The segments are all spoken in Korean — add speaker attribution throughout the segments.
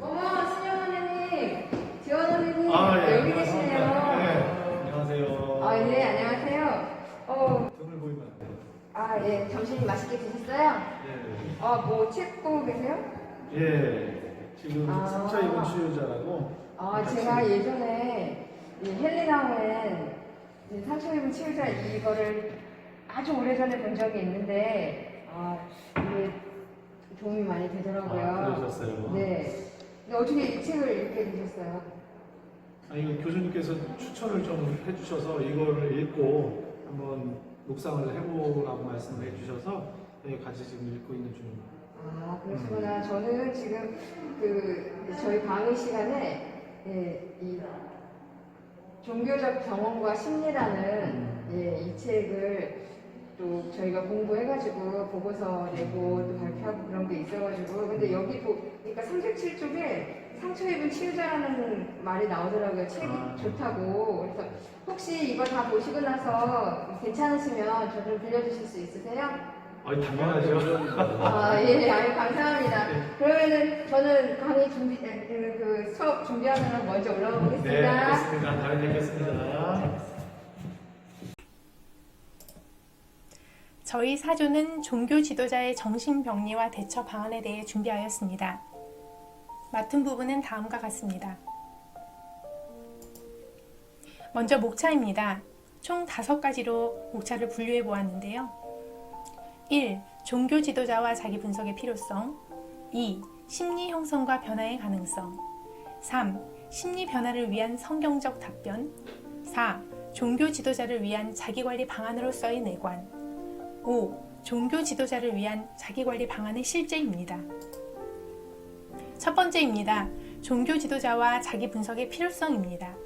Speaker 1: 어머, 신영 언니님, 지원 언니님,
Speaker 2: 예,
Speaker 1: 여기 계시네요.
Speaker 2: 안녕하세요.
Speaker 1: 네, 안녕하세요.
Speaker 2: 등을 보이면 안 돼요.
Speaker 1: 예, 점심 맛있게 드셨어요?
Speaker 2: 예.
Speaker 1: 뭐 책 보고 계세요?
Speaker 2: 예. 지금 상처 입은 치유자라고.
Speaker 1: 제가 예전에 이 헬리나우엔 상처 입은 치유자 이거를 아주 오래전에 본 적이 있는데, 이게 도움이 많이 되더라고요.
Speaker 2: 그러셨어요?
Speaker 1: 네. 근데 어떻게 이 책을 읽게 되셨어요?
Speaker 2: 이거 교수님께서 추천을 좀 해주셔서 이거를 읽고 한번 묵상을 해보라고 말씀을 해주셔서 같이 지금 읽고 있는 중입니다.
Speaker 1: 그러시구나. 저는 지금 저희 강의 시간에 이 종교적 경험과 심리라는 이 책을 또 저희가 공부해가지고 보고서 내고 또 발표하고 그런 게 있어가지고 근데 여기 그러니까 37쪽에 상처 입은 치유자라는 말이 나오더라고요. 책이 좋다고. 그래서 혹시 이거 다 보시고 나서 괜찮으시면 저 좀 들려주실 수 있으세요?
Speaker 2: 당연하죠.
Speaker 1: 예, 감사합니다. 그러면은 저는 강의 수업 준비하느라 먼저 올라가 보겠습니다.
Speaker 2: 네, 알겠습니다. 다음에 뵙겠습니다.
Speaker 3: 저희 사조는 종교 지도자의 정신병리와 대처 방안에 대해 준비하였습니다. 맡은 부분은 다음과 같습니다. 먼저 목차입니다. 총 5가지로 목차를 분류해 보았는데요. 1. 종교 지도자와 자기 분석의 필요성. 2. 심리 형성과 변화의 가능성. 3. 심리 변화를 위한 성경적 답변. 4. 종교 지도자를 위한 자기관리 방안으로서의 내관. 5. 종교 지도자를 위한 자기관리 방안의 실제입니다. 첫 번째입니다. 종교 지도자와 자기 분석의 필요성입니다.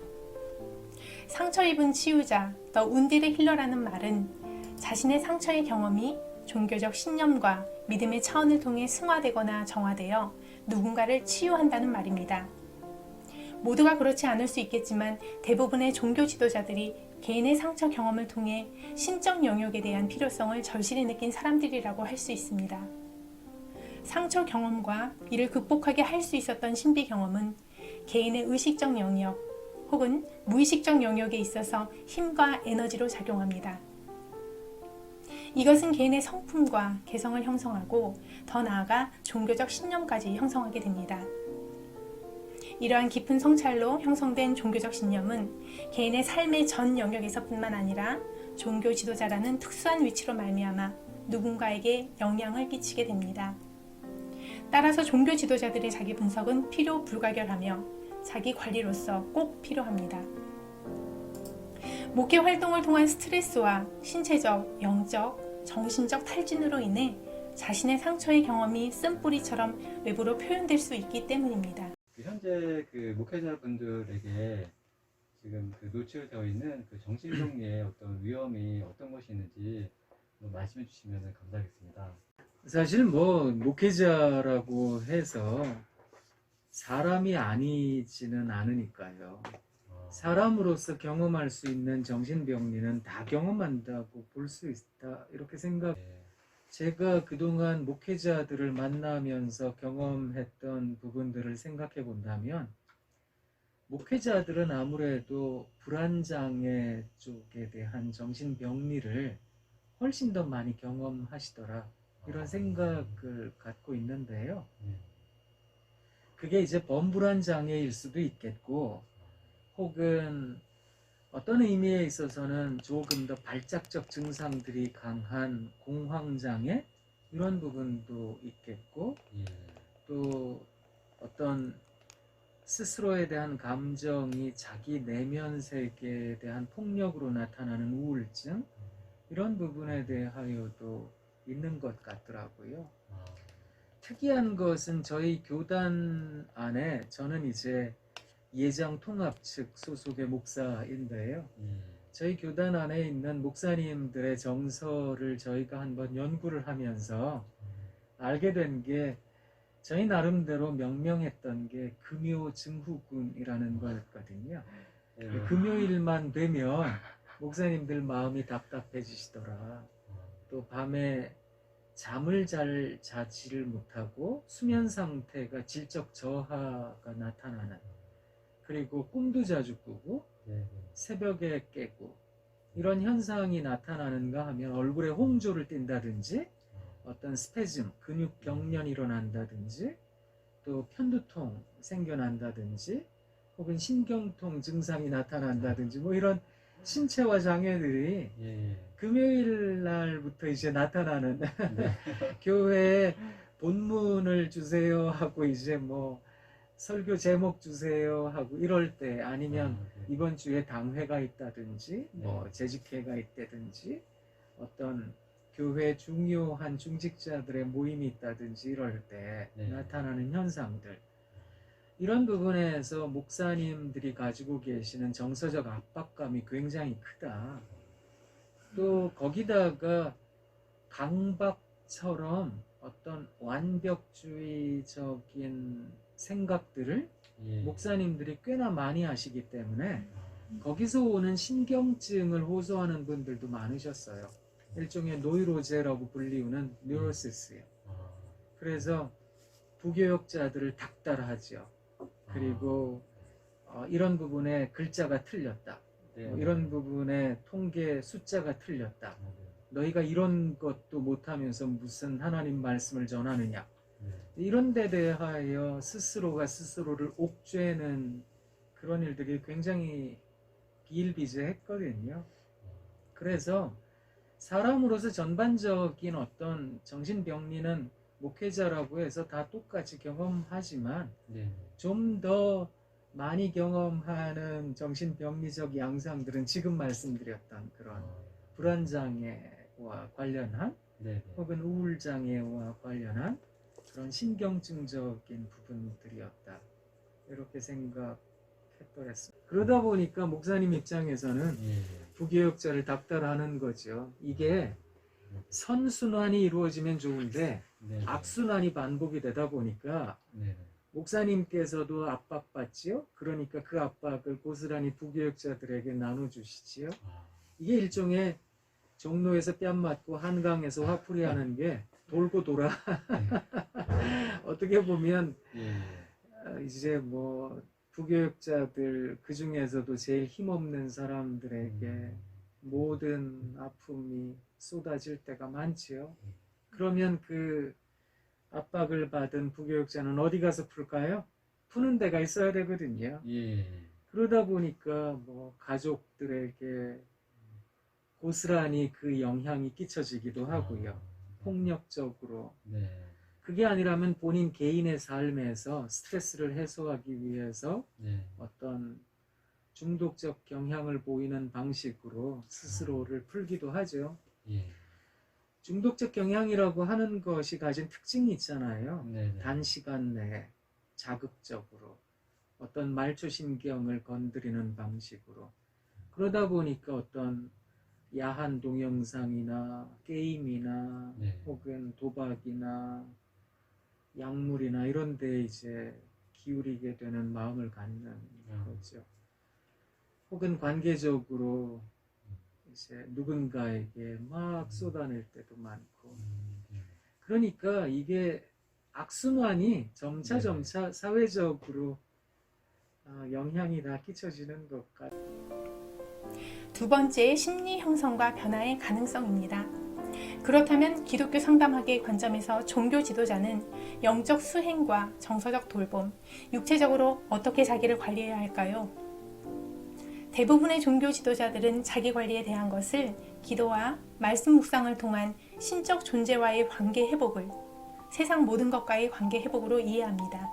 Speaker 3: 상처 입은 치유자, 더 운디드 힐러라는 말은 자신의 상처의 경험이 종교적 신념과 믿음의 차원을 통해 승화되거나 정화되어 누군가를 치유한다는 말입니다. 모두가 그렇지 않을 수 있겠지만 대부분의 종교 지도자들이 개인의 상처 경험을 통해 신적 영역에 대한 필요성을 절실히 느낀 사람들이라고 할 수 있습니다. 상처 경험과 이를 극복하게 할 수 있었던 신비 경험은 개인의 의식적 영역 혹은 무의식적 영역에 있어서 힘과 에너지로 작용합니다. 이것은 개인의 성품과 개성을 형성하고 더 나아가 종교적 신념까지 형성하게 됩니다. 이러한 깊은 성찰로 형성된 종교적 신념은 개인의 삶의 전 영역에서뿐만 아니라 종교 지도자라는 특수한 위치로 말미암아 누군가에게 영향을 끼치게 됩니다. 따라서 종교 지도자들의 자기 분석은 필요 불가결하며 자기 관리로서 꼭 필요합니다. 목회 활동을 통한 스트레스와 신체적, 영적, 정신적 탈진으로 인해 자신의 상처의 경험이 쓴뿌리처럼 외부로 표현될 수 있기 때문입니다.
Speaker 4: 현재 목회자분들에게 지금 노출되어 있는 정신병리의 어떤 위험이 어떤 것이 있는지 말씀해 주시면 감사하겠습니다.
Speaker 5: 사실 목회자라고 해서 사람이 아니지는 않으니까요. 사람으로서 경험할 수 있는 정신병리는 다 경험한다고 볼 수 있다 이렇게 생각. 제가 그동안 목회자들을 만나면서 경험했던 부분들을 생각해 본다면 목회자들은 아무래도 불안장애 쪽에 대한 정신병리를 훨씬 더 많이 경험하시더라 이런 생각을 갖고 있는데요. 그게 이제 범불안장애일 수도 있겠고 혹은 어떤 의미에 있어서는 조금 더 발작적 증상들이 강한 공황장애 이런 부분도 있겠고 또 어떤 스스로에 대한 감정이 자기 내면 세계에 대한 폭력으로 나타나는 우울증 이런 부분에 대하여도 있는 것 같더라고요. 특이한 것은 저희 교단 안에 저는 이제 예장 통합 측 소속의 목사인데요. 저희 교단 안에 있는 목사님들의 정서를 저희가 한번 연구를 하면서 알게 된 게 저희 나름대로 명명했던 게 금요증후군이라는 거였거든요. 금요일만 되면 목사님들 마음이 답답해지시더라. 또 밤에 잠을 잘 자지를 못하고 수면 상태가 질적 저하가 나타나는, 그리고 꿈도 자주 꾸고
Speaker 4: 네.
Speaker 5: 새벽에 깨고 이런 현상이 나타나는가 하면 얼굴에 홍조를 띈다든지 어떤 스페즘, 근육 경련이 일어난다든지 또 편두통 생겨난다든지 혹은 신경통 증상이 나타난다든지 뭐 이런 신체화 장애들이
Speaker 4: 예.
Speaker 5: 금요일 날부터 이제 나타나는
Speaker 4: 네.
Speaker 5: 교회에 본문을 주세요 하고 이제 뭐 설교 제목 주세요 하고 이럴 때, 아니면
Speaker 4: 네.
Speaker 5: 이번 주에 당회가 있다든지 뭐
Speaker 4: 네.
Speaker 5: 재직회가 있다든지 어떤 교회 중요한 중직자들의 모임이 있다든지 이럴 때
Speaker 4: 네.
Speaker 5: 나타나는 현상들, 이런 부분에서 목사님들이 가지고 계시는 정서적 압박감이 굉장히 크다. 또 거기다가 강박처럼 어떤 완벽주의적인 생각들을
Speaker 4: 예.
Speaker 5: 목사님들이 꽤나 많이 하시기 때문에
Speaker 4: 아,
Speaker 5: 거기서 오는 신경증을 호소하는 분들도 많으셨어요. 일종의 노이로제라고 불리우는 뉴로시스요.
Speaker 4: 아,
Speaker 5: 그래서 부교역자들을 닥달하죠. 그리고 이런 부분에 글자가 틀렸다.
Speaker 4: 네.
Speaker 5: 뭐 이런 부분에 통계 숫자가 틀렸다.
Speaker 4: 아, 네.
Speaker 5: 너희가 이런 것도 못하면서 무슨 하나님 말씀을 전하느냐.
Speaker 4: 네.
Speaker 5: 이런 데 대하여 스스로가 스스로를 옥죄는 그런 일들이 굉장히 비일비재했거든요. 그래서 사람으로서 전반적인 어떤 정신병리는 목회자라고 해서 다 똑같이 경험하지만
Speaker 4: 네.
Speaker 5: 좀 더 많이 경험하는 정신병리적 양상들은 지금 말씀드렸던 그런
Speaker 4: 아,
Speaker 5: 불안장애와 관련한
Speaker 4: 네.
Speaker 5: 혹은 우울장애와 관련한 그런 신경증적인 부분들이었다. 이렇게 생각했더랬습니다. 그러다 보니까 목사님 입장에서는
Speaker 4: 예.
Speaker 5: 부교역자를 닥달하는 거죠. 이게 선순환이 이루어지면 좋은데
Speaker 4: 네.
Speaker 5: 악순환이 반복이 되다 보니까
Speaker 4: 네.
Speaker 5: 목사님께서도 압박받지요. 그러니까 그 압박을 고스란히 부교역자들에게 나눠주시지요.
Speaker 4: 아,
Speaker 5: 이게 일종의 종로에서 뺨 맞고 한강에서 화풀이 하는 게 돌고 돌아. 어떻게 보면
Speaker 4: 예.
Speaker 5: 이제 뭐 부교역자들 그 중에서도 제일 힘없는 사람들에게 모든 아픔이 쏟아질 때가 많지요. 그러면 그 압박을 받은 부교역자는 어디 가서 풀까요? 푸는 데가 있어야 되거든요.
Speaker 4: 예.
Speaker 5: 그러다 보니까 뭐 가족들에게 고스란히 그 영향이 끼쳐지기도 하고요. 폭력적으로.
Speaker 4: 네.
Speaker 5: 그게 아니라면 본인 개인의 삶에서 스트레스를 해소하기 위해서
Speaker 4: 네.
Speaker 5: 어떤 중독적 경향을 보이는 방식으로 스스로를 풀기도 하죠.
Speaker 4: 예.
Speaker 5: 중독적 경향이라고 하는 것이 가진 특징이 있잖아요.
Speaker 4: 네.
Speaker 5: 단시간 내에 자극적으로 어떤 말초신경을 건드리는 방식으로. 그러다 보니까 어떤 야한 동영상이나 게임이나
Speaker 4: 네.
Speaker 5: 혹은 도박이나 약물이나 이런 데 이제 기울이게 되는 마음을 갖는 거죠. 혹은 관계적으로 이제 누군가에게 막 쏟아낼 때도 많고.
Speaker 4: 네.
Speaker 5: 그러니까 이게 악순환이 점차 사회적으로 영향이 다 끼쳐지는 것 같아요.
Speaker 3: 두 번째, 심리 형성과 변화의 가능성입니다. 그렇다면 기독교 상담학의 관점에서 종교 지도자는 영적 수행과 정서적 돌봄, 육체적으로 어떻게 자기를 관리해야 할까요? 대부분의 종교 지도자들은 자기 관리에 대한 것을 기도와 말씀 묵상을 통한 신적 존재와의 관계 회복을 세상 모든 것과의 관계 회복으로 이해합니다.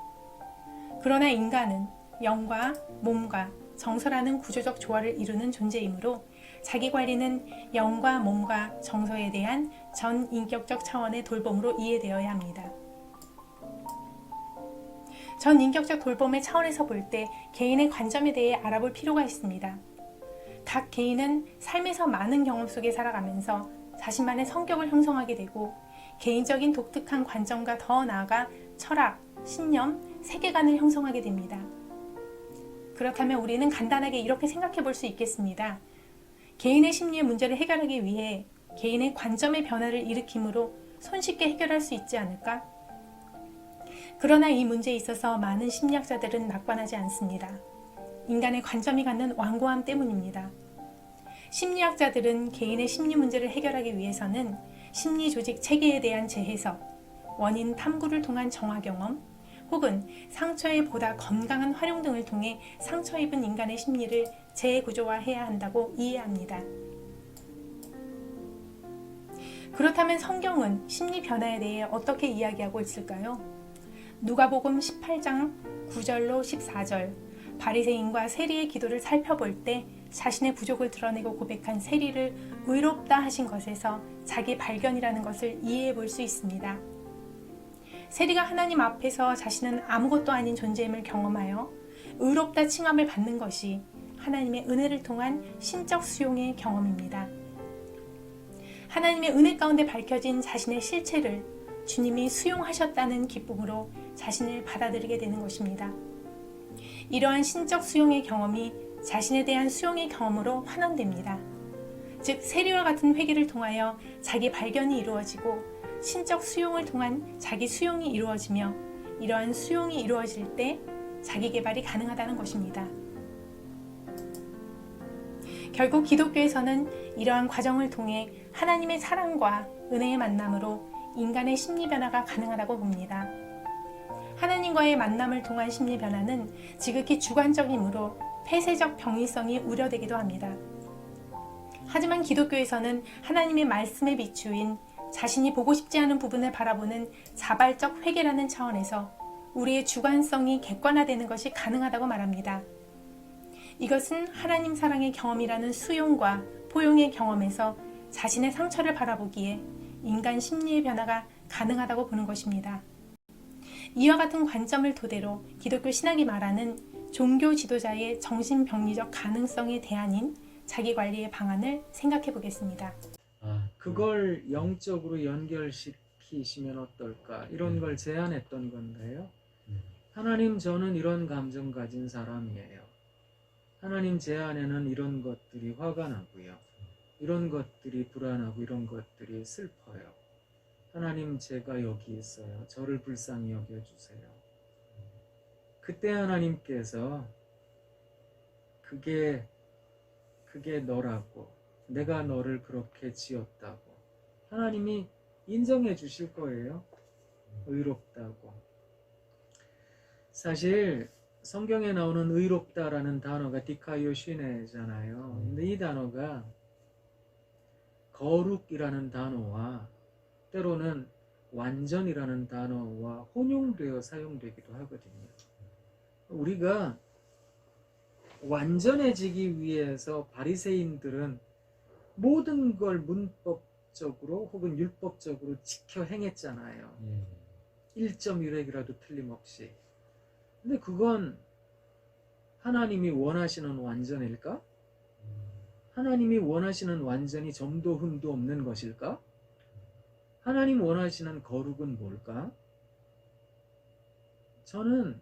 Speaker 3: 그러나 인간은 영과 몸과 정서라는 구조적 조화를 이루는 존재이므로 자기 관리는 영과 몸과 정서에 대한 전 인격적 차원의 돌봄으로 이해되어야 합니다. 전 인격적 돌봄의 차원에서 볼 때 개인의 관점에 대해 알아볼 필요가 있습니다. 각 개인은 삶에서 많은 경험 속에 살아가면서 자신만의 성격을 형성하게 되고 개인적인 독특한 관점과 더 나아가 철학, 신념, 세계관을 형성하게 됩니다. 그렇다면 우리는 간단하게 이렇게 생각해 볼 수 있겠습니다. 개인의 심리의 문제를 해결하기 위해 개인의 관점의 변화를 일으킴으로 손쉽게 해결할 수 있지 않을까? 그러나 이 문제에 있어서 많은 심리학자들은 낙관하지 않습니다. 인간의 관점이 갖는 완고함 때문입니다. 심리학자들은 개인의 심리 문제를 해결하기 위해서는 심리 조직 체계에 대한 재해석, 원인 탐구를 통한 정화 경험, 혹은 상처의 보다 건강한 활용 등을 통해 상처 입은 인간의 심리를 재구조화해야 한다고 이해합니다. 그렇다면 성경은 심리 변화에 대해 어떻게 이야기하고 있을까요? 누가복음 18장 9절로 14절, 바리새인과 세리의 기도를 살펴볼 때 자신의 부족을 드러내고 고백한 세리를 의롭다 하신 것에서 자기 발견이라는 것을 이해해 볼 수 있습니다. 세리가 하나님 앞에서 자신은 아무것도 아닌 존재임을 경험하여 의롭다 칭함을 받는 것이 하나님의 은혜를 통한 신적 수용의 경험입니다. 하나님의 은혜 가운데 밝혀진 자신의 실체를 주님이 수용하셨다는 기쁨으로 자신을 받아들이게 되는 것입니다. 이러한 신적 수용의 경험이 자신에 대한 수용의 경험으로 환원됩니다. 즉 세리와 같은 회개를 통하여 자기 발견이 이루어지고 신적 수용을 통한 자기 수용이 이루어지며 이러한 수용이 이루어질 때 자기 개발이 가능하다는 것입니다. 결국 기독교에서는 이러한 과정을 통해 하나님의 사랑과 은혜의 만남으로 인간의 심리 변화가 가능하다고 봅니다. 하나님과의 만남을 통한 심리 변화는 지극히 주관적이므로 폐쇄적 병리성이 우려되기도 합니다. 하지만 기독교에서는 하나님의 말씀에 비추인 자신이 보고 싶지 않은 부분을 바라보는 자발적 회개라는 차원에서 우리의 주관성이 객관화되는 것이 가능하다고 말합니다. 이것은 하나님 사랑의 경험이라는 수용과 포용의 경험에서 자신의 상처를 바라보기에 인간 심리의 변화가 가능하다고 보는 것입니다. 이와 같은 관점을 토대로 기독교 신학이 말하는 종교 지도자의 정신병리적 가능성에 대한인 자기관리의 방안을 생각해 보겠습니다.
Speaker 5: 그걸 영적으로 연결시키시면 어떨까? 이런 걸 제안했던 건데요. 하나님, 저는 이런 감정 가진 사람이에요. 하나님, 제 안에는 이런 것들이 화가 나고요. 이런 것들이 불안하고 이런 것들이 슬퍼요. 하나님, 제가 여기 있어요. 저를 불쌍히 여겨주세요. 그때 하나님께서 그게 너라고, 내가 너를 그렇게 지었다고 하나님이 인정해 주실 거예요. 의롭다고. 사실 성경에 나오는 의롭다라는 단어가 디카이오시네잖아요. 근데 이 단어가 거룩이라는 단어와 때로는 완전이라는 단어와 혼용되어 사용되기도 하거든요. 우리가 완전해지기 위해서 바리새인들은 모든 걸 문법적으로 혹은 율법적으로 지켜 행했잖아요. 1.1획이라도 틀림없이. 근데 그건 하나님이 원하시는 완전일까? 하나님이 원하시는 완전이 점도 흠도 없는 것일까? 하나님 원하시는 거룩은 뭘까? 저는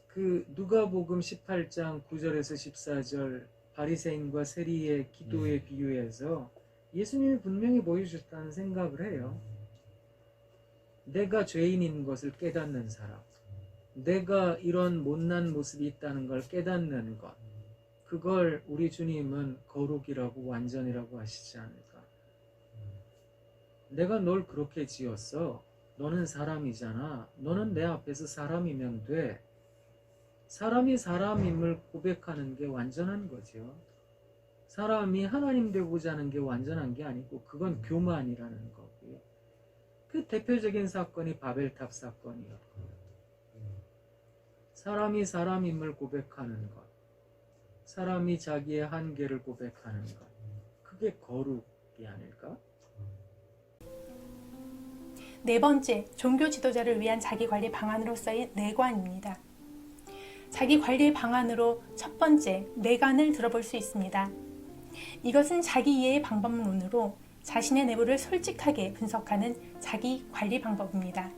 Speaker 5: 그 누가복음 18장 9절에서 14절 바리새인과 세리의 기도에 비유해서 예수님이 분명히 보여주셨다는 생각을 해요. 내가 죄인인 것을 깨닫는 사람, 내가 이런 못난 모습이 있다는 걸 깨닫는 것, 그걸 우리 주님은 거룩이라고 완전이라고 하시지 않을까? 내가 널 그렇게 지었어. 너는 사람이잖아. 너는 내 앞에서 사람이면 돼. 사람이 사람임을 고백하는 게 완전한 거죠. 사람이 하나님 되고자 하는 게 완전한 게 아니고 그건 교만이라는 거고요. 그 대표적인 사건이 바벨탑 사건이었고, 사람이 사람임을 고백하는 것, 사람이 자기의 한계를 고백하는 것, 그게 거룩이 아닐까?
Speaker 3: 네 번째, 종교 지도자를 위한 자기관리 방안으로서의 내관입니다. 자기관리 방안으로 첫 번째, 내관을 들어볼 수 있습니다. 이것은 자기 이해의 방법론으로 자신의 내부를 솔직하게 분석하는 자기관리 방법입니다.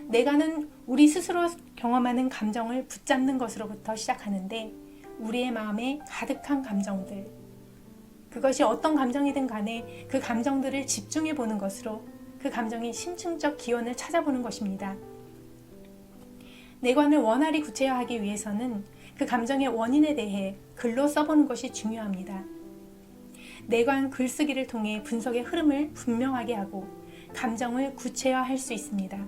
Speaker 3: 내관은 우리 스스로 경험하는 감정을 붙잡는 것으로부터 시작하는데, 우리의 마음에 가득한 감정들, 그것이 어떤 감정이든 간에 그 감정들을 집중해 보는 것으로 그 감정의 심층적 기원을 찾아보는 것입니다. 내관을 원활히 구체화하기 위해서는 그 감정의 원인에 대해 글로 써보는 것이 중요합니다. 내관 글쓰기를 통해 분석의 흐름을 분명하게 하고 감정을 구체화할 수 있습니다.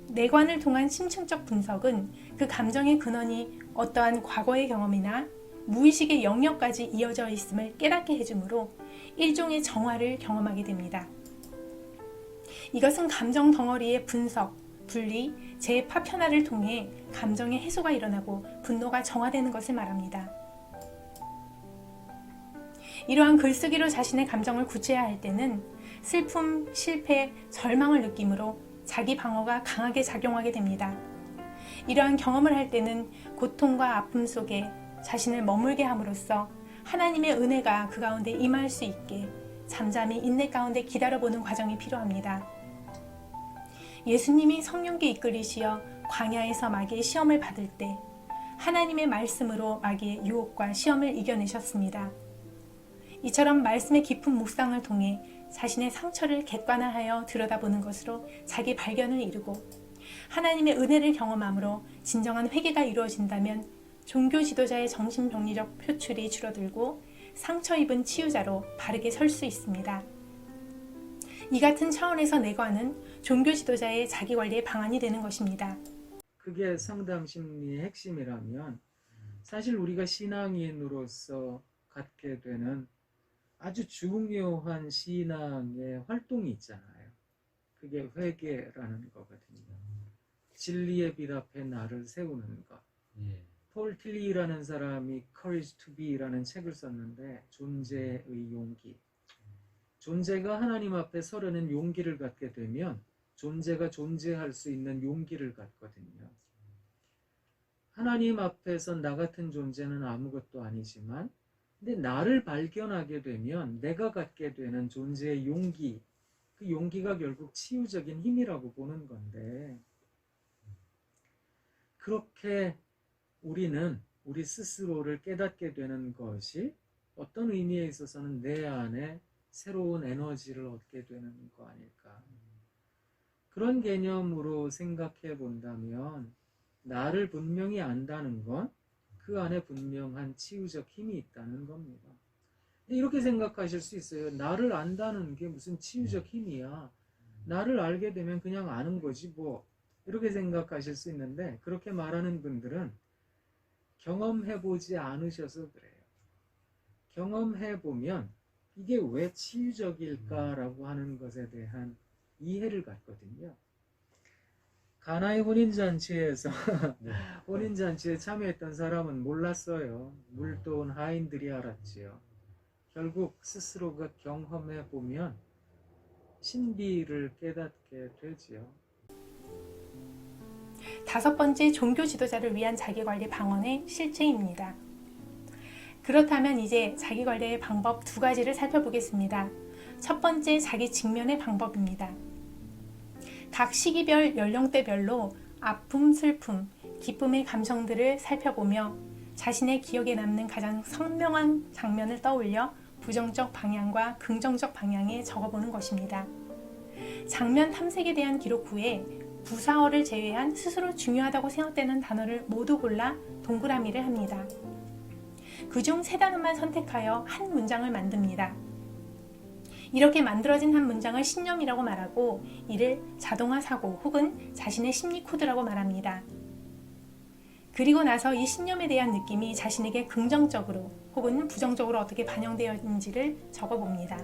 Speaker 3: 내관을 통한 심층적 분석은 그 감정의 근원이 어떠한 과거의 경험이나 무의식의 영역까지 이어져 있음을 깨닫게 해주므로 일종의 정화를 경험하게 됩니다. 이것은 감정 덩어리의 분석, 분리, 재파편화를 통해 감정의 해소가 일어나고 분노가 정화되는 것을 말합니다. 이러한 글쓰기로 자신의 감정을 구체화할 때는 슬픔, 실패, 절망을 느끼므로 자기 방어가 강하게 작용하게 됩니다. 이러한 경험을 할 때는 고통과 아픔 속에 자신을 머물게 함으로써 하나님의 은혜가 그 가운데 임할 수 있게 잠잠히 인내 가운데 기다려보는 과정이 필요합니다. 예수님이 성령께 이끌리시어 광야에서 마귀의 시험을 받을 때 하나님의 말씀으로 마귀의 유혹과 시험을 이겨내셨습니다. 이처럼 말씀의 깊은 묵상을 통해 자신의 상처를 객관화하여 들여다보는 것으로 자기 발견을 이루고 하나님의 은혜를 경험함으로 진정한 회개가 이루어진다면 종교 지도자의 정신병리적 표출이 줄어들고 상처 입은 치유자로 바르게 설 수 있습니다. 이 같은 차원에서 내관은 종교 지도자의 자기관리의 방안이 되는 것입니다.
Speaker 5: 그게 상담심리의 핵심이라면 사실 우리가 신앙인으로서 갖게 되는 아주 중요한 신앙의 활동이 있잖아요. 그게 회개라는 거거든요. 진리의 빛 앞에 나를 세우는 것.
Speaker 4: 예.
Speaker 5: 폴 틸리라는 사람이 Courage to Be라는 책을 썼는데 존재의 용기. 존재가 하나님 앞에 서려는 용기를 갖게 되면 존재가 존재할 수 있는 용기를 갖거든요. 하나님 앞에서 나 같은 존재는 아무것도 아니지만 근데 나를 발견하게 되면 내가 갖게 되는 존재의 용기, 그 용기가 결국 치유적인 힘이라고 보는 건데 그렇게 우리는 우리 스스로를 깨닫게 되는 것이 어떤 의미에 있어서는 내 안에 새로운 에너지를 얻게 되는 거 아닐까. 그런 개념으로 생각해 본다면 나를 분명히 안다는 건 그 안에 분명한 치유적 힘이 있다는 겁니다. 근데 이렇게 생각하실 수 있어요. 나를 안다는 게 무슨 치유적 힘이야. 나를 알게 되면 그냥 아는 거지 뭐. 이렇게 생각하실 수 있는데 그렇게 말하는 분들은 경험해보지 않으셔서 그래요. 경험해보면 이게 왜 치유적일까라고 하는 것에 대한 이해를 갖거든요. 가나의 혼인잔치에서
Speaker 4: 네.
Speaker 5: 혼인잔치에 참여했던 사람은 몰랐어요. 물도온 하인들이 알았지요. 결국 스스로가 경험해보면 신비를 깨닫게 되지요.
Speaker 3: 5번째 종교 지도자를 위한 자기관리 방언의 실체입니다. 그렇다면 이제 자기관리의 방법 2가지를 살펴보겠습니다. 첫 번째, 자기 직면의 방법입니다. 각 시기별, 연령대별로 아픔, 슬픔, 기쁨의 감정들을 살펴보며 자신의 기억에 남는 가장 선명한 장면을 떠올려 부정적 방향과 긍정적 방향에 적어보는 것입니다. 장면 탐색에 대한 기록 후에 부사어를 제외한 스스로 중요하다고 생각되는 단어를 모두 골라 동그라미를 합니다. 그중 3단어만 선택하여 한 문장을 만듭니다. 이렇게 만들어진 한 문장을 신념이라고 말하고 이를 자동화 사고 혹은 자신의 심리 코드라고 말합니다. 그리고 나서 이 신념에 대한 느낌이 자신에게 긍정적으로 혹은 부정적으로 어떻게 반영되어 있는지를 적어봅니다.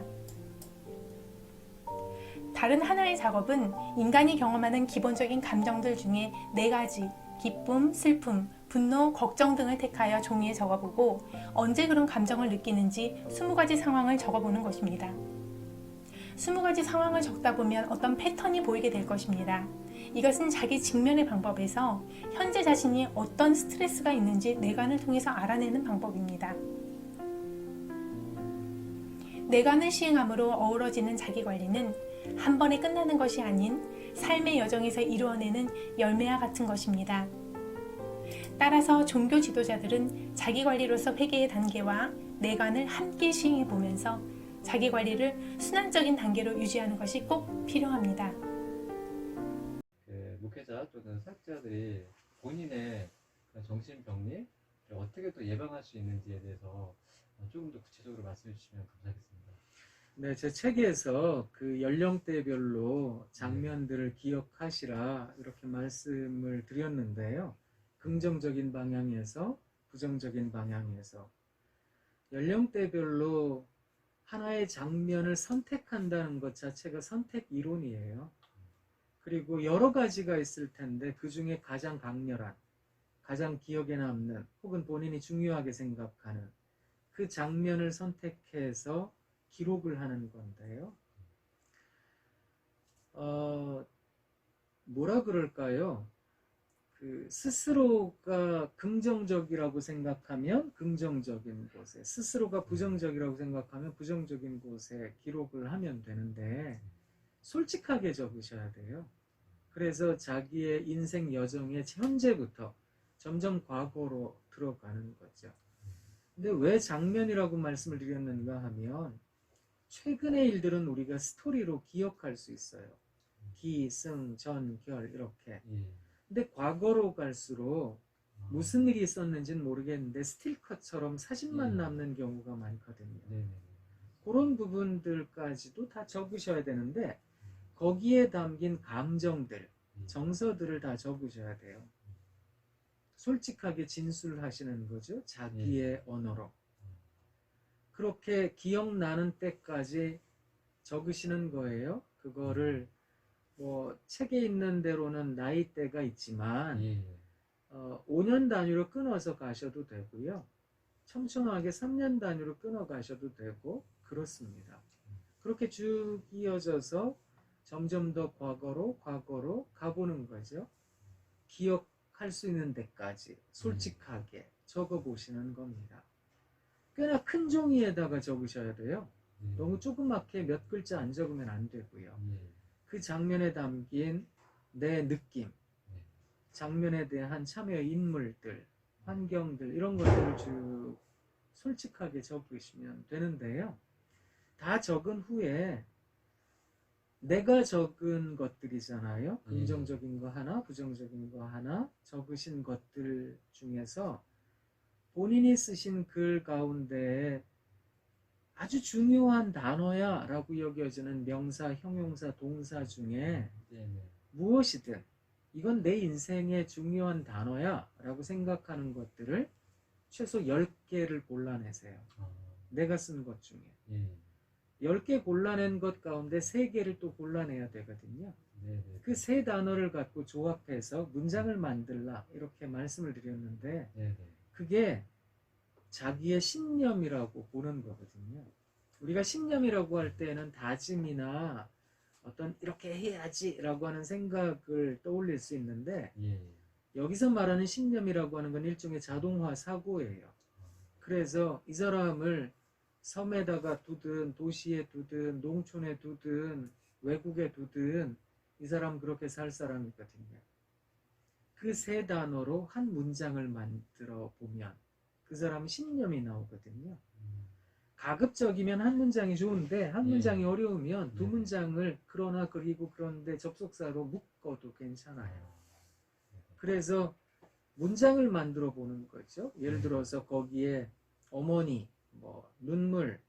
Speaker 3: 다른 하나의 작업은 인간이 경험하는 기본적인 감정들 중에 4가지, 기쁨, 슬픔, 분노, 걱정 등을 택하여 종이에 적어보고 언제 그런 감정을 느끼는지 20가지 상황을 적어보는 것입니다. 20가지 상황을 적다 보면 어떤 패턴이 보이게 될 것입니다. 이것은 자기 직면의 방법에서 현재 자신이 어떤 스트레스가 있는지 내관을 통해서 알아내는 방법입니다. 내관을 시행함으로 어우러지는 자기관리는 한 번에 끝나는 것이 아닌 삶의 여정에서 이루어내는 열매와 같은 것입니다. 따라서 종교 지도자들은 자기관리로서 회개의 단계와 내관을 함께 시행해 보면서 자기 관리를 순환적인 단계로 유지하는 것이 꼭 필요합니다.
Speaker 4: 그 목회자 또는 사역자들이 본인의 그런 정신병리를 어떻게 또 예방할 수 있는지에 대해서 조금 더 구체적으로 말씀해 주시면 감사하겠습니다.
Speaker 5: 네, 제 책에서 그 연령대별로 장면들을 기억하시라 이렇게 말씀을 드렸는데요. 긍정적인 방향에서 부정적인 방향에서 연령대별로 하나의 장면을 선택한다는 것 자체가 선택 이론이에요. 그리고 여러 가지가 있을 텐데 그 중에 가장 강렬한, 가장 기억에 남는 혹은 본인이 중요하게 생각하는 그 장면을 선택해서 기록을 하는 건데요. 뭐라 그럴까요? 그 스스로가 긍정적이라고 생각하면 긍정적인 곳에, 스스로가 부정적이라고 생각하면 부정적인 곳에 기록을 하면 되는데 솔직하게 적으셔야 돼요. 그래서 자기의 인생 여정의 현재부터 점점 과거로 들어가는 거죠. 근데 왜 장면이라고 말씀을 드렸는가 하면 최근의 일들은 우리가 스토리로 기억할 수 있어요. 기, 승, 전, 결 이렇게.
Speaker 4: 예.
Speaker 5: 근데 과거로 갈수록 무슨 일이 있었는지는 모르겠는데 스틸컷처럼 사진만 남는 경우가 많거든요.
Speaker 4: 네네.
Speaker 5: 그런 부분들까지도 다 적으셔야 되는데 거기에 담긴 감정들, 정서들을 다 적으셔야 돼요. 솔직하게 진술하시는 거죠. 자기의 언어로. 그렇게 기억나는 때까지 적으시는 거예요. 그거를 뭐 책에 있는 대로는 나이대가 있지만
Speaker 4: 예.
Speaker 5: 5년 단위로 끊어서 가셔도 되고요. 촘촘하게 3년 단위로 끊어 가셔도 되고 그렇습니다. 그렇게 쭉 이어져서 점점 더 과거로 가보는 거죠. 기억할 수 있는 데까지 솔직하게 적어보시는 겁니다. 꽤나 큰 종이에다가 적으셔야 돼요. 너무 조그맣게 몇 글자 안 적으면 안 되고요. 그 장면에 담긴 내 느낌, 장면에 대한 참여 인물들, 환경들 이런 것들을 쭉 솔직하게 적으시면 되는데요. 다 적은 후에 내가 적은 것들이잖아요. 긍정적인 거 하나, 부정적인 거 하나 적으신 것들 중에서 본인이 쓰신 글 가운데 아주 중요한 단어야 라고 여겨지는 명사, 형용사, 동사 중에 무엇이든 이건 내 인생의 중요한 단어야 라고 생각하는 것들을 최소 10개를 골라내세요. 내가 쓴 것 중에 10개 골라낸 것 가운데 3개를 또 골라내야 되거든요. 그 3단어를 갖고 조합해서 문장을 만들라 이렇게 말씀을 드렸는데 그게 자기의 신념이라고 보는 거거든요. 우리가 신념이라고 할 때는 다짐이나 어떤 이렇게 해야지 라고 하는 생각을 떠올릴 수 있는데 여기서 말하는 신념이라고 하는 건 일종의 자동화 사고예요. 그래서 이 사람을 섬에다가 두든 도시에 두든 농촌에 두든 외국에 두든 이 사람 그렇게 살 사람이거든요. 그 3단어로 한 문장을 만들어 보면 그 사람 신념이 나오거든요. 가급적이면 한 문장이 좋은데 한 문장이 어려우면 2문장을 그러나 그리고 그런데 접속사로 묶어도 괜찮아요. 그래서 문장을 만들어 보는 거죠. 예를 들어서 거기에 어머니, 뭐 눈물,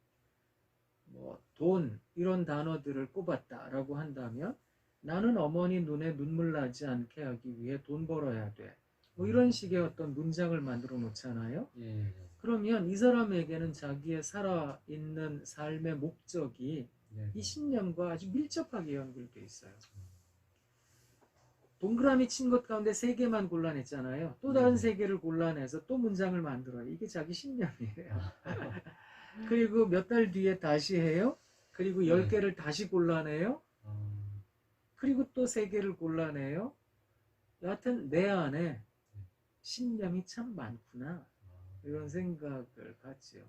Speaker 5: 뭐 돈 이런 단어들을 꼽았다라고 한다면 나는 어머니 눈에 눈물 나지 않게 하기 위해 돈 벌어야 돼. 뭐 이런 식의 어떤 문장을 만들어 놓잖아요. 그러면 이 사람에게는 자기의 살아있는 삶의 목적이 이 신념과 아주 밀접하게 연결되어 있어요. 동그라미 친 것 가운데 3개만 골라냈잖아요. 또 다른 3개를 골라내서 또 문장을 만들어요. 이게 자기 신념이에요. 그리고 몇 달 뒤에 다시 해요. 그리고 10개를 다시 골라내요. 그리고 또 3개를 골라내요. 여하튼 내 안에 신념이 참 많구나 이런 생각을 갖지요.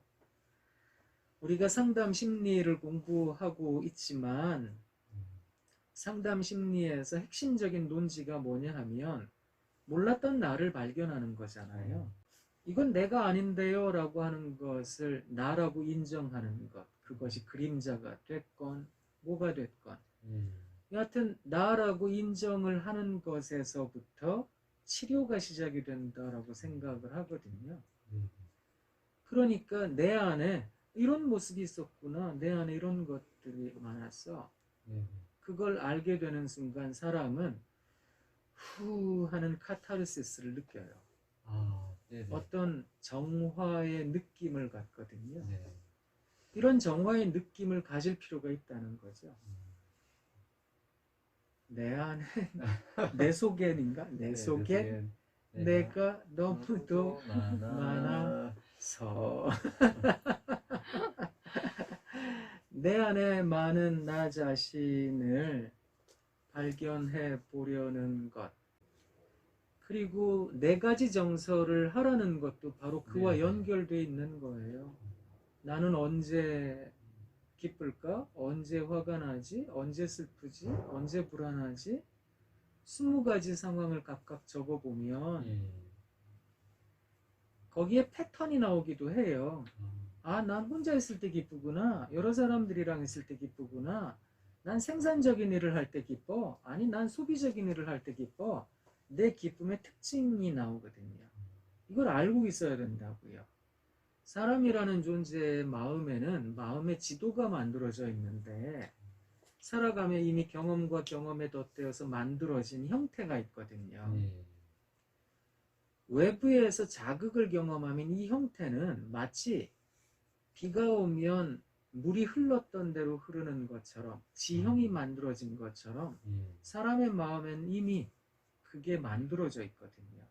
Speaker 5: 우리가 상담 심리를 공부하고 있지만 상담 심리에서 핵심적인 논지가 뭐냐 하면 몰랐던 나를 발견하는 거잖아요. 이건 내가 아닌데요 라고 하는 것을 나라고 인정하는 것, 그것이 그림자가 됐건 뭐가 됐건 여하튼 나라고 인정을 하는 것에서부터 치료가 시작이 된다라고 생각을 하거든요. 그러니까 내 안에 이런 모습이 있었구나, 내 안에 이런 것들이 많았어. 그걸 알게 되는 순간 사람은 후 하는 카타르시스를 느껴요.
Speaker 4: 네네.
Speaker 5: 어떤 정화의 느낌을 갖거든요.
Speaker 4: 네.
Speaker 5: 이런 정화의 느낌을 가질 필요가 있다는 거죠. 내 안에 내 속엔인가? 내
Speaker 4: 네,
Speaker 5: 속엔 내가 너무도 많아서 내 안에 많은 나 자신을 발견해 보려는 것, 그리고 네 가지 정서를 하라는 것도 바로 그와
Speaker 4: 네.
Speaker 5: 연결되어 있는 거예요. 나는 언제 기쁠까? 언제 화가 나지? 언제 슬프지? 언제 불안하지? 20가지 상황을 각각 적어보면 거기에 패턴이 나오기도 해요. 아, 난 혼자 있을 때 기쁘구나. 여러 사람들이랑 있을 때 기쁘구나. 난 생산적인 일을 할 때 기뻐. 아니, 난 소비적인 일을 할 때 기뻐. 내 기쁨의 특징이 나오거든요. 이걸 알고 있어야 된다고요. 사람이라는 존재의 마음에는 마음의 지도가 만들어져 있는데 살아가며 이미 경험과 경험에 덧대어서 만들어진 형태가 있거든요. 외부에서 자극을 경험하면 이 형태는 마치 비가 오면 물이 흘렀던 대로 흐르는 것처럼, 지형이 만들어진 것처럼 사람의 마음엔 이미 그게 만들어져 있거든요.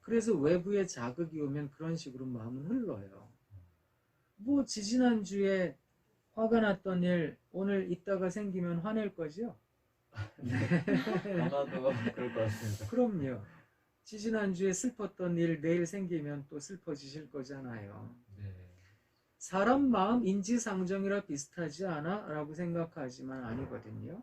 Speaker 5: 그래서 외부에 자극이 오면 그런 식으로 마음은 흘러요. 뭐 지지난주에 화가 났던 일 오늘 있다가 생기면 화낼 거죠?
Speaker 4: 아마도 그럴 것 같습니다.
Speaker 5: 그럼요. 지지난주에 슬펐던 일 내일 생기면 또 슬퍼지실 거잖아요.
Speaker 4: 네.
Speaker 5: 사람 마음 인지상정이라 비슷하지 않아? 라고 생각하지만 아니거든요.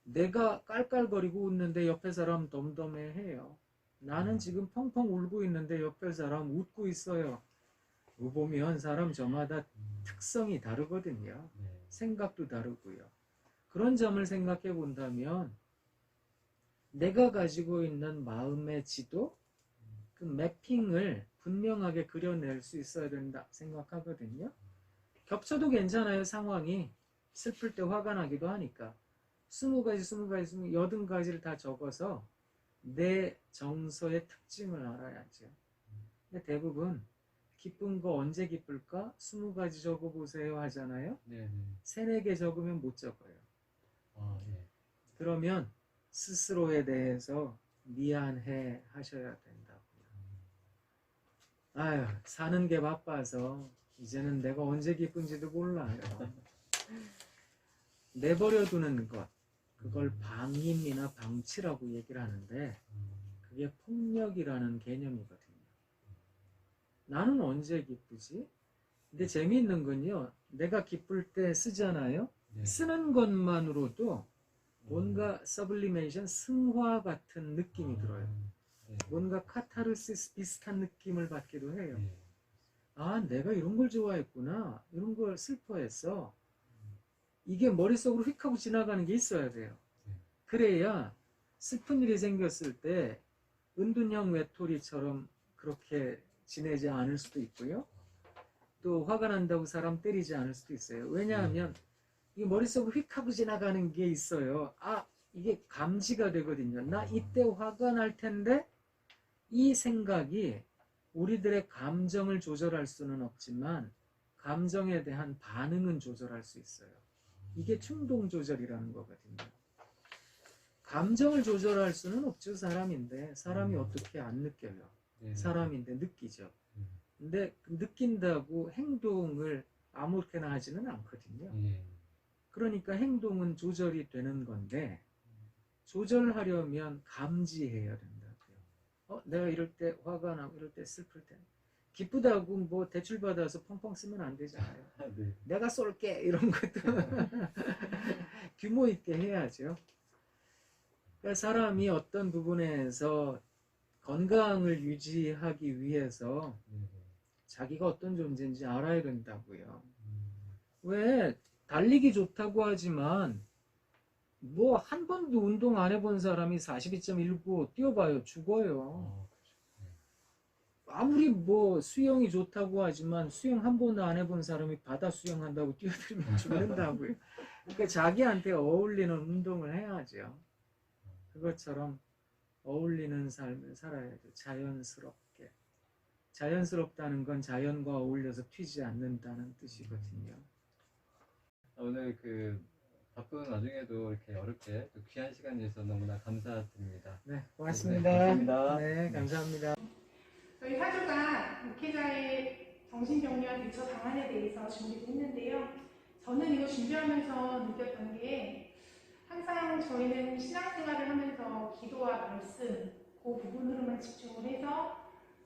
Speaker 5: 내가 깔깔거리고 웃는데 옆에 사람 덤덤해해요. 나는 지금 펑펑 울고 있는데 옆에 사람 웃고 있어요. 보면 사람 저마다 특성이 다르거든요. 생각도 다르고요. 그런 점을 생각해 본다면 내가 가지고 있는 마음의 지도, 그 매핑을 분명하게 그려낼 수 있어야 된다 생각하거든요. 겹쳐도 괜찮아요. 상황이 슬플 때 화가 나기도 하니까 20가지, 80가지를 다 적어서 내 정서의 특징을 알아야죠. 근데 대부분 기쁜 거 언제 기쁠까? 20가지 적어보세요 하잖아요.
Speaker 4: 네.
Speaker 5: 3, 4개 적으면 못 적어요.
Speaker 4: 네.
Speaker 5: 그러면 스스로에 대해서 미안해 하셔야 된다고요. 아유, 사는 게 바빠서 이제는 내가 언제 기쁜지도 몰라요. 내버려두는 것, 그걸 방임이나 방치라고 얘기를 하는데 그게 폭력이라는 개념이거든요. 나는 언제 기쁘지? 근데 재미있는 건요, 내가 기쁠 때 쓰잖아요.
Speaker 4: 네.
Speaker 5: 쓰는 것만으로도 뭔가 서블리메이션, 승화 같은 느낌이 들어요.
Speaker 4: 네.
Speaker 5: 뭔가 카타르시스 비슷한 느낌을 받기도 해요.
Speaker 4: 네.
Speaker 5: 아, 내가 이런 걸 좋아했구나. 이런 걸 슬퍼했어. 이게 머릿속으로 휙 하고 지나가는 게 있어야 돼요. 그래야 슬픈 일이 생겼을 때 은둔형 외톨이처럼 그렇게 지내지 않을 수도 있고요. 또 화가 난다고 사람 때리지 않을 수도 있어요. 왜냐하면 이 머릿속으로 휙 하고 지나가는 게 있어요. 아, 이게 감지가 되거든요. 나 이때 화가 날 텐데 이 생각이 우리들의 감정을 조절할 수는 없지만 감정에 대한 반응은 조절할 수 있어요. 이게 충동 조절이라는 거거든요. 감정을 조절할 수는 없죠. 사람인데 사람이 어떻게 안 느껴요.
Speaker 4: 네.
Speaker 5: 사람인데 느끼죠. 근데 느낀다고 행동을 아무렇게나 하지는 않거든요. 그러니까 행동은 조절이 되는 건데 조절하려면 감지해야 된다고요. 내가 이럴 때 화가 나고 이럴 때 슬플 때 기쁘다고 뭐 대출 받아서 펑펑 쓰면 안 되잖아요.
Speaker 4: 네.
Speaker 5: 내가 쏠게 이런 것도 규모 있게 해야죠. 그러니까 사람이 어떤 부분에서 건강을 유지하기 위해서
Speaker 4: 네.
Speaker 5: 자기가 어떤 존재인지 알아야 된다고요.
Speaker 4: 음.
Speaker 5: 왜 달리기 좋다고 하지만 뭐 한 번도 운동 안 해본 사람이 42.19 뛰어봐요 죽어요.
Speaker 4: 그렇죠. 네.
Speaker 5: 아무리 뭐 수영이 좋다고 하지만 수영 한 번도 안 해본 사람이 바다 수영한다고 뛰어들면 죽는다고요. 그러니까 자기한테 어울리는 운동을 해야죠. 그것처럼 어울리는 삶을 살아야죠. 자연스럽게. 자연스럽다는 건 자연과 어울려서 튀지 않는다는 뜻이거든요.
Speaker 4: 오늘 그 바쁜 와중에도 이렇게 어렵게 또 귀한 시간 내주셔서 너무나 감사드립니다.
Speaker 5: 네, 고맙습니다.
Speaker 4: 네, 고맙습니다.
Speaker 5: 네, 감사합니다.
Speaker 3: 저희 사주가 목회자의 정신병리와 대처 방안에 대해서 준비를 했는데요. 저는 이거 준비하면서 느꼈던 게 항상 저희는 신앙생활을 하면서 기도와 말씀 그 부분으로만 집중을 해서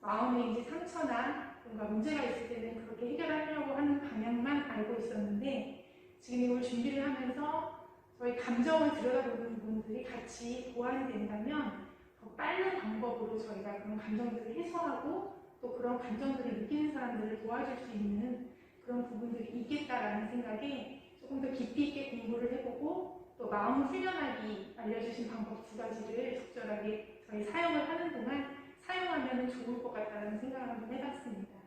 Speaker 3: 마음에 이제 상처나 뭔가 문제가 있을 때는 그렇게 해결하려고 하는 방향만 알고 있었는데 지금 이걸 준비를 하면서 저희 감정을 들여다보는 부분들이 같이 보완이 된다면 더 빠른 방법으로 저희가 그런 감정들을 해소하고 또 그런 감정들을 느끼는 사람들을 도와줄 수 있는 그런 부분들이 있겠다라는 생각에 조금 더 깊이 있게 공부를 해보고 또 마음 후련하기 알려주신 방법 2가지를 적절하게 저희 사용을 하는 동안 사용하면 좋을 것 같다는 생각을 한번 해봤습니다.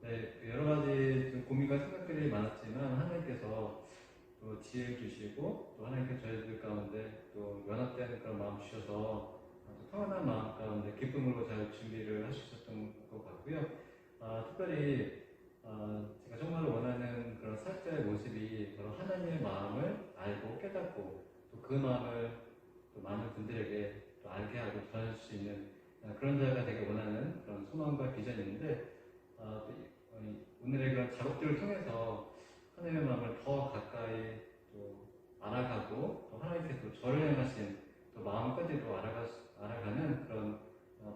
Speaker 4: 네, 여러 가지 좀 고민과 생각들이 많았지만 하나님께서 또 지혜를 주시고 또 하나님께서 저희들 가운데 또 연합되는 그런 마음 주셔서 또 평안한 마음 가운데 기쁨으로 잘 준비를 하셨던 것 같고요. 특별히 제가 정말 원하는 그런 사역자의 모습이 바로 하나님의 마음을 알고 깨닫고 또 그 마음을 또 많은 분들에게 또 알게 하고 전할 수 있는 그런 자가 되게 원하는 그런 소망과 비전이 있는데 오늘의 그런 작업들을 통해서 하나님의 마음을 더 가까이 또 알아가고 또 하나님께서 또 저를 향하신 또 마음까지도 알아가는 그런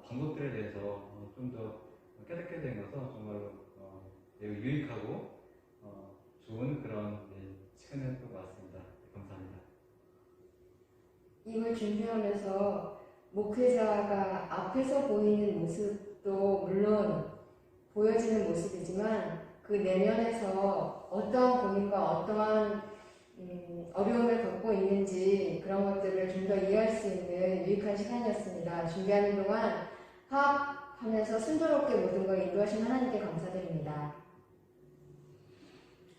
Speaker 4: 방법들에 대해서 좀 더 깨닫게 된 것은 정말로 매우 유익하고 좋은 그런 시간이었던 것 같습니다. 감사합니다.
Speaker 1: 이걸 준비하면서 목회자가 앞에서 보이는 모습도 물론 보여지는 모습이지만 그 내면에서 어떠한 고민과 어떠한 어려움을 겪고 있는지 그런 것들을 좀 더 이해할 수 있는 유익한 시간이었습니다. 준비하는 동안 화합하면서 순조롭게 모든 걸 인도하신 하나님께 감사드립니다.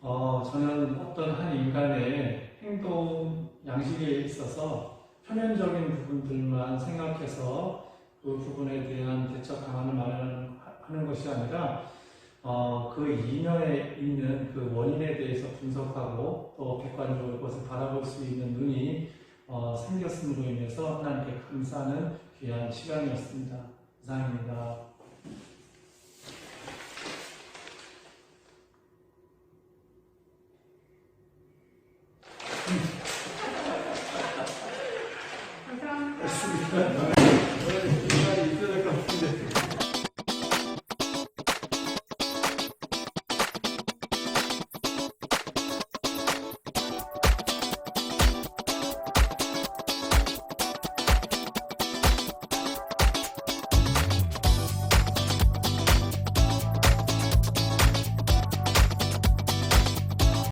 Speaker 2: 저는 어떤 한 인간의 행동 양식에 있어서 표면적인 부분들만 생각해서 그 부분에 대한 대처 방안을 마련하는 것이 아니라 그 이면에 있는 그 원인에 대해서 분석하고 또 객관적으로 그것을 바라볼 수 있는 눈이 생겼음으로 인해서 하나님께 감사하는 귀한 시간이었습니다. 이상입니다.
Speaker 3: 감사합니다.
Speaker 2: 고맙습니다.